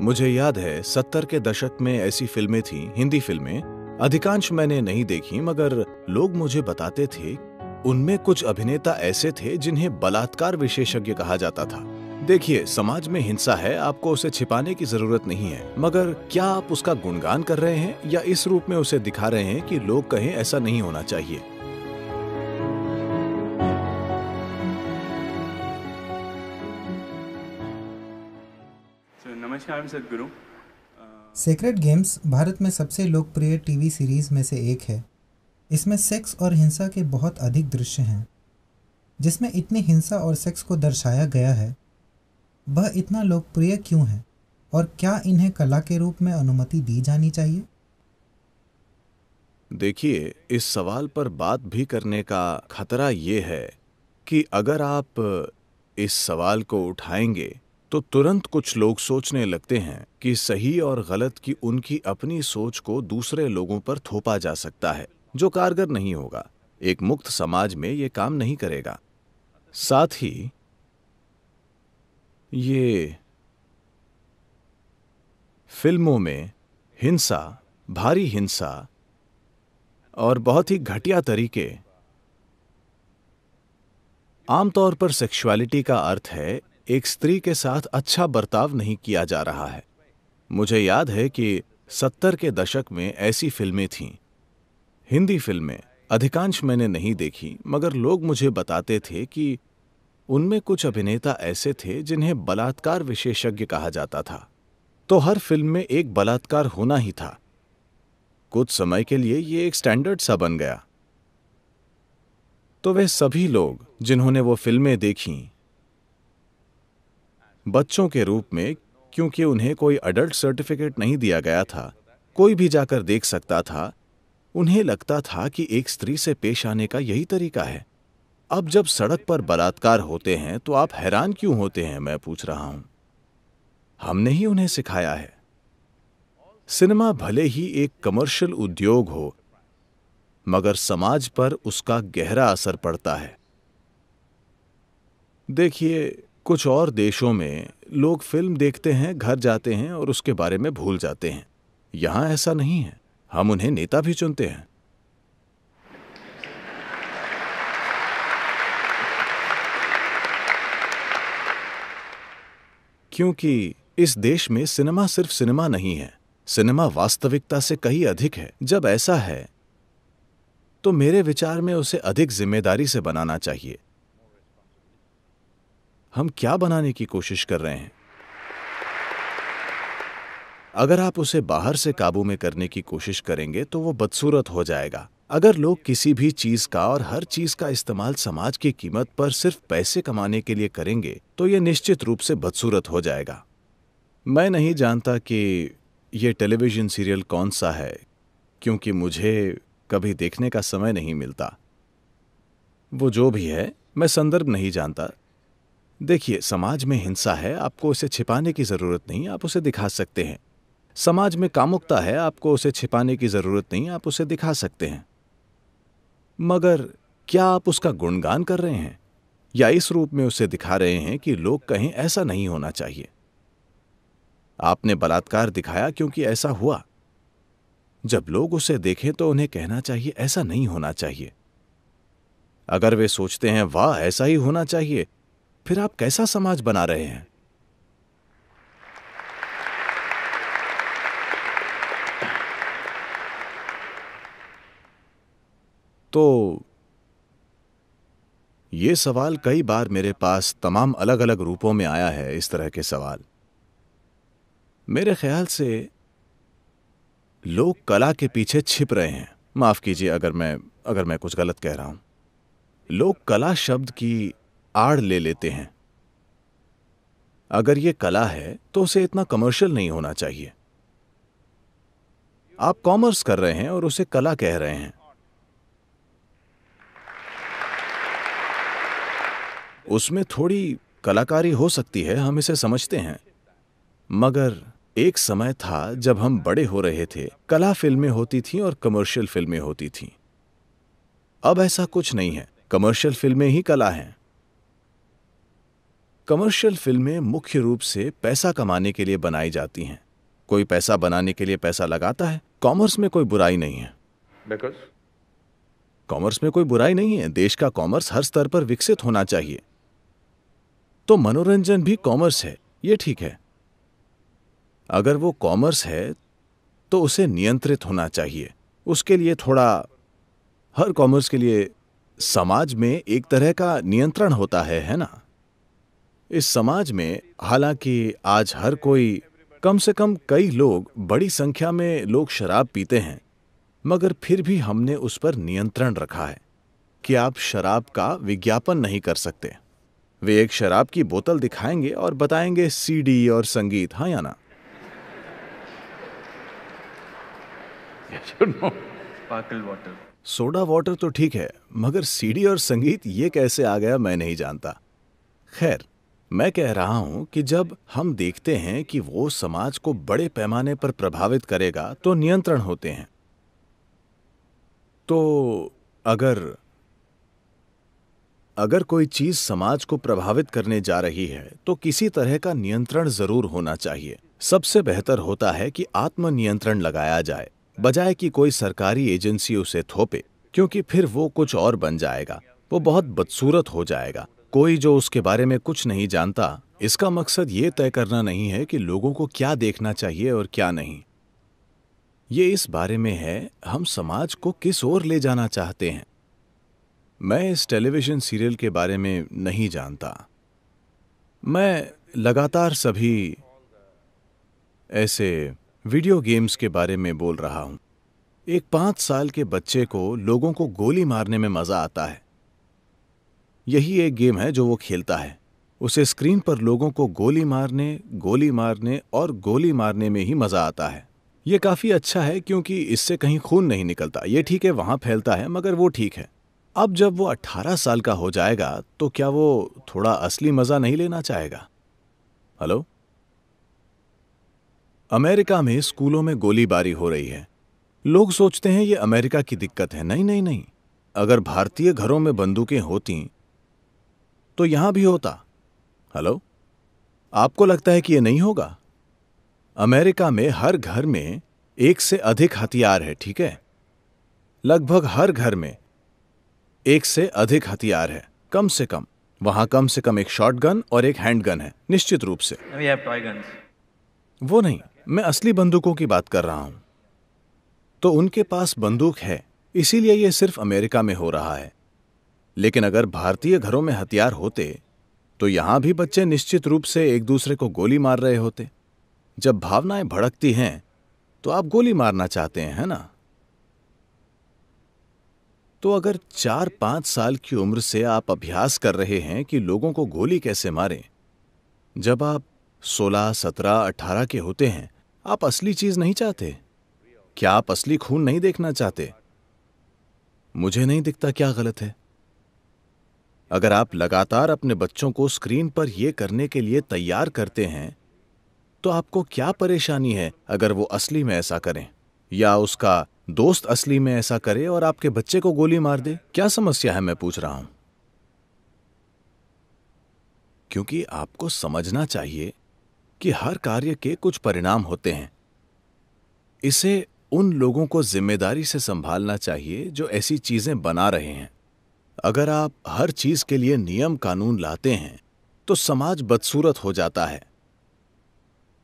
मुझे याद है 70 के दशक में ऐसी फिल्में थीं, हिंदी फिल्में। अधिकांश मैंने नहीं देखी, मगर लोग मुझे बताते थे उनमें कुछ अभिनेता ऐसे थे जिन्हें बलात्कार विशेषज्ञ कहा जाता था। देखिए, समाज में हिंसा है, आपको उसे छिपाने की जरूरत नहीं है, मगर क्या आप उसका गुणगान कर रहे हैं या इस रूप में उसे दिखा रहे हैं कि लोग कहें ऐसा नहीं होना चाहिए? नमस्कार, मैं सदगुरु। सेक्रेड गेम्स भारत में सबसे लोकप्रिय टीवी सीरीज में से एक है। इसमें सेक्स और हिंसा के बहुत अधिक दृश्य हैं। जिसमें इतनी हिंसा और सेक्स को दर्शाया गया है, वह इतना लोकप्रिय क्यों है और क्या इन्हें कला के रूप में अनुमति दी जानी चाहिए? देखिए, इस सवाल पर बात भी करने का खतरा ये है कि अगर आप इस सवाल को उठाएंगे तो तुरंत कुछ लोग सोचने लगते हैं कि सही और गलत की उनकी अपनी सोच को दूसरे लोगों पर थोपा जा सकता है, जो कारगर नहीं होगा। एक मुक्त समाज में ये काम नहीं करेगा। साथ ही ये फिल्मों में हिंसा, भारी हिंसा और बहुत ही घटिया तरीके, आमतौर पर सेक्सुअलिटी का अर्थ है एक स्त्री के साथ अच्छा बर्ताव नहीं किया जा रहा है। मुझे याद है कि 70 के दशक में ऐसी फिल्में थीं, हिंदी फिल्में। अधिकांश मैंने नहीं देखी, मगर लोग मुझे बताते थे कि उनमें कुछ अभिनेता ऐसे थे जिन्हें बलात्कार विशेषज्ञ कहा जाता था। तो हर फिल्म में एक बलात्कार होना ही था। कुछ समय के लिए ये एक स्टैंडर्ड सा बन गया। तो वे सभी लोग जिन्होंने वो फिल्में देखीं बच्चों के रूप में, क्योंकि उन्हें कोई अडल्ट सर्टिफिकेट नहीं दिया गया था, कोई भी जाकर देख सकता था, उन्हें लगता था कि एक स्त्री से पेश आने का यही तरीका है। अब जब सड़क पर बलात्कार होते हैं तो आप हैरान क्यों होते हैं, मैं पूछ रहा हूं। हमने ही उन्हें सिखाया है। सिनेमा भले ही एक कमर्शियल उद्योग हो, मगर समाज पर उसका गहरा असर पड़ता है। देखिए, कुछ और देशों में लोग फिल्म देखते हैं, घर जाते हैं और उसके बारे में भूल जाते हैं। यहां ऐसा नहीं है। हम उन्हें नेता भी चुनते हैं। क्योंकि इस देश में सिनेमा सिर्फ सिनेमा नहीं है, सिनेमा वास्तविकता से कहीं अधिक है। जब ऐसा है तो मेरे विचार में उसे अधिक जिम्मेदारी से बनाना चाहिए। हम क्या बनाने की कोशिश कर रहे हैं? अगर आप उसे बाहर से काबू में करने की कोशिश करेंगे तो वो बदसूरत हो जाएगा। अगर लोग किसी भी चीज का और हर चीज का इस्तेमाल समाज की कीमत पर सिर्फ पैसे कमाने के लिए करेंगे तो ये निश्चित रूप से बदसूरत हो जाएगा। मैं नहीं जानता कि ये टेलीविजन सीरियल कौन सा है, क्योंकि मुझे कभी देखने का समय नहीं मिलता। वो जो भी है, मैं संदर्भ नहीं जानता। देखिए, समाज में हिंसा है, आपको उसे छिपाने की जरूरत नहीं, आप उसे दिखा सकते हैं। समाज में कामुकता है, आपको उसे छिपाने की जरूरत नहीं, आप उसे दिखा सकते हैं। मगर क्या आप उसका गुणगान कर रहे हैं या इस रूप में उसे दिखा रहे हैं कि लोग कहें ऐसा नहीं होना चाहिए? आपने बलात्कार दिखाया क्योंकि ऐसा हुआ। जब लोग उसे देखें तो उन्हें कहना चाहिए ऐसा नहीं होना चाहिए। अगर वे सोचते हैं वाह ऐसा ही होना चाहिए, फिर आप कैसा समाज बना रहे हैं? तो ये सवाल कई बार मेरे पास तमाम अलग अलग रूपों में आया है। इस तरह के सवाल मेरे ख्याल से लोग कला के पीछे छिप रहे हैं। माफ कीजिए अगर मैं कुछ गलत कह रहा हूं। लोग कला शब्द की आड़ ले लेते हैं। अगर ये कला है तो उसे इतना कमर्शियल नहीं होना चाहिए। आप कॉमर्स कर रहे हैं और उसे कला कह रहे हैं। उसमें थोड़ी कलाकारी हो सकती है, हम इसे समझते हैं। मगर एक समय था जब हम बड़े हो रहे थे, कला फिल्में होती थीं और कमर्शियल फिल्में होती थीं। अब ऐसा कुछ नहीं है, कमर्शियल फिल्में ही कला हैं। कमर्शियल फिल्में मुख्य रूप से पैसा कमाने के लिए बनाई जाती हैं। कोई पैसा बनाने के लिए पैसा लगाता है। कॉमर्स में कोई बुराई नहीं है। बिकॉज कॉमर्स में कोई बुराई नहीं है। देश का कॉमर्स हर स्तर पर विकसित होना चाहिए। तो मनोरंजन भी कॉमर्स है, ये ठीक है। अगर वो कॉमर्स है तो उसे नियंत्रित होना चाहिए। उसके लिए थोड़ा, हर कॉमर्स के लिए समाज में एक तरह का नियंत्रण होता है ना। इस समाज में हालांकि आज हर कोई, कम से कम कई लोग, बड़ी संख्या में लोग शराब पीते हैं, मगर फिर भी हमने उस पर नियंत्रण रखा है कि आप शराब का विज्ञापन नहीं कर सकते। वे एक शराब की बोतल दिखाएंगे और बताएंगे सीडी और संगीत, हाँ या ना? स्पार्कल वाटर, सोडा वाटर तो ठीक है, मगर सीडी और संगीत ये कैसे आ गया मैं नहीं जानता। खैर, मैं कह रहा हूं कि जब हम देखते हैं कि वो समाज को बड़े पैमाने पर प्रभावित करेगा तो नियंत्रण होते हैं। तो अगर कोई चीज समाज को प्रभावित करने जा रही है तो किसी तरह का नियंत्रण जरूर होना चाहिए। सबसे बेहतर होता है कि आत्मनियंत्रण लगाया जाए, बजाय कि कोई सरकारी एजेंसी उसे थोपे, क्योंकि फिर वो कुछ और बन जाएगा। वो बहुत बदसूरत हो जाएगा। कोई जो उसके बारे में कुछ नहीं जानता, इसका मकसद ये तय करना नहीं है कि लोगों को क्या देखना चाहिए और क्या नहीं। ये इस बारे में है हम समाज को किस ओर ले जाना चाहते हैं। मैं इस टेलीविजन सीरियल के बारे में नहीं जानता। मैं लगातार सभी ऐसे वीडियो गेम्स के बारे में बोल रहा हूं। एक 5 साल के बच्चे को लोगों को गोली मारने में मजा आता है। यही एक गेम है जो वो खेलता है। उसे स्क्रीन पर लोगों को गोली मारने और गोली मारने में ही मजा आता है। ये काफी अच्छा है क्योंकि इससे कहीं खून नहीं निकलता। ये ठीक है, वहां फैलता है, मगर वो ठीक है। अब जब वो 18 साल का हो जाएगा तो क्या वो थोड़ा असली मजा नहीं लेना चाहेगा? हेलो? अमेरिका में स्कूलों में गोलीबारी हो रही है। लोग सोचते हैं ये अमेरिका की दिक्कत है। नहीं नहीं नहीं, अगर भारतीय घरों में बंदूकें होती तो यहां भी होता। हेलो? आपको लगता है कि ये नहीं होगा? अमेरिका में हर घर में एक से अधिक हथियार है, ठीक है? लगभग हर घर में एक से अधिक हथियार है, कम से कम। वहां कम से कम एक शॉटगन और एक हैंडगन है, निश्चित रूप से। we have toy guns. वो नहीं, मैं असली बंदूकों की बात कर रहा हूं। तो उनके पास बंदूक है, इसीलिए यह सिर्फ अमेरिका में हो रहा है। लेकिन अगर भारतीय घरों में हथियार होते तो यहां भी बच्चे निश्चित रूप से एक दूसरे को गोली मार रहे होते। जब भावनाएं भड़कती हैं तो आप गोली मारना चाहते हैं, है ना? तो अगर 4-5 साल की उम्र से आप अभ्यास कर रहे हैं कि लोगों को गोली कैसे मारें, जब आप 16, 17, 18 के होते हैं, आप असली चीज नहीं चाहते? क्या आप असली खून नहीं देखना चाहते? मुझे नहीं दिखता क्या गलत है। अगर आप लगातार अपने बच्चों को स्क्रीन पर यह करने के लिए तैयार करते हैं तो आपको क्या परेशानी है अगर वो असली में ऐसा करें, या उसका दोस्त असली में ऐसा करे और आपके बच्चे को गोली मार दे? क्या समस्या है, मैं पूछ रहा हूं। क्योंकि आपको समझना चाहिए कि हर कार्य के कुछ परिणाम होते हैं। इसे उन लोगों को जिम्मेदारी से संभालना चाहिए जो ऐसी चीजें बना रहे हैं। अगर आप हर चीज के लिए नियम कानून लाते हैं तो समाज बदसूरत हो जाता है।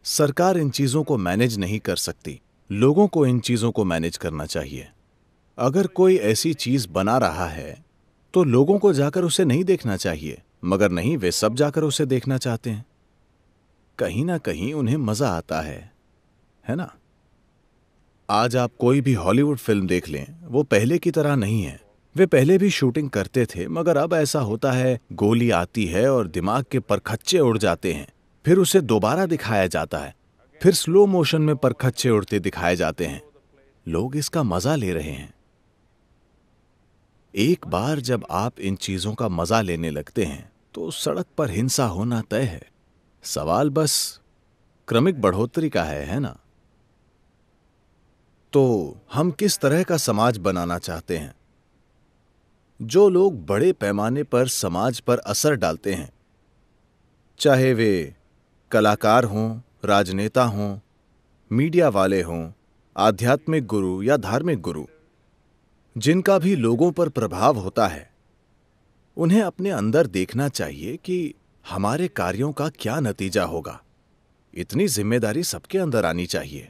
सरकार इन चीजों को मैनेज नहीं कर सकती, लोगों को इन चीजों को मैनेज करना चाहिए। अगर कोई ऐसी चीज बना रहा है तो लोगों को जाकर उसे नहीं देखना चाहिए, मगर नहीं, वे सब जाकर उसे देखना चाहते हैं। कहीं ना कहीं उन्हें मजा आता है ना? आज आप कोई भी हॉलीवुड फिल्म देख लें, वो पहले की तरह नहीं है। वे पहले भी शूटिंग करते थे, मगर अब ऐसा होता है गोली आती है और दिमाग के परखच्चे उड़ जाते हैं, फिर उसे दोबारा दिखाया जाता है, फिर स्लो मोशन में परखच्चे उड़ते दिखाए जाते हैं। लोग इसका मजा ले रहे हैं। एक बार जब आप इन चीजों का मजा लेने लगते हैं तो सड़क पर हिंसा होना तय है। सवाल बस क्रमिक बढ़ोतरी का है ना? तो हम किस तरह का समाज बनाना चाहते हैं? जो लोग बड़े पैमाने पर समाज पर असर डालते हैं, चाहे वे कलाकार हों, राजनेता हों, मीडिया वाले हों, आध्यात्मिक गुरु या धार्मिक गुरु, जिनका भी लोगों पर प्रभाव होता है, उन्हें अपने अंदर देखना चाहिए कि हमारे कार्यों का क्या नतीजा होगा। इतनी जिम्मेदारी सबके अंदर आनी चाहिए।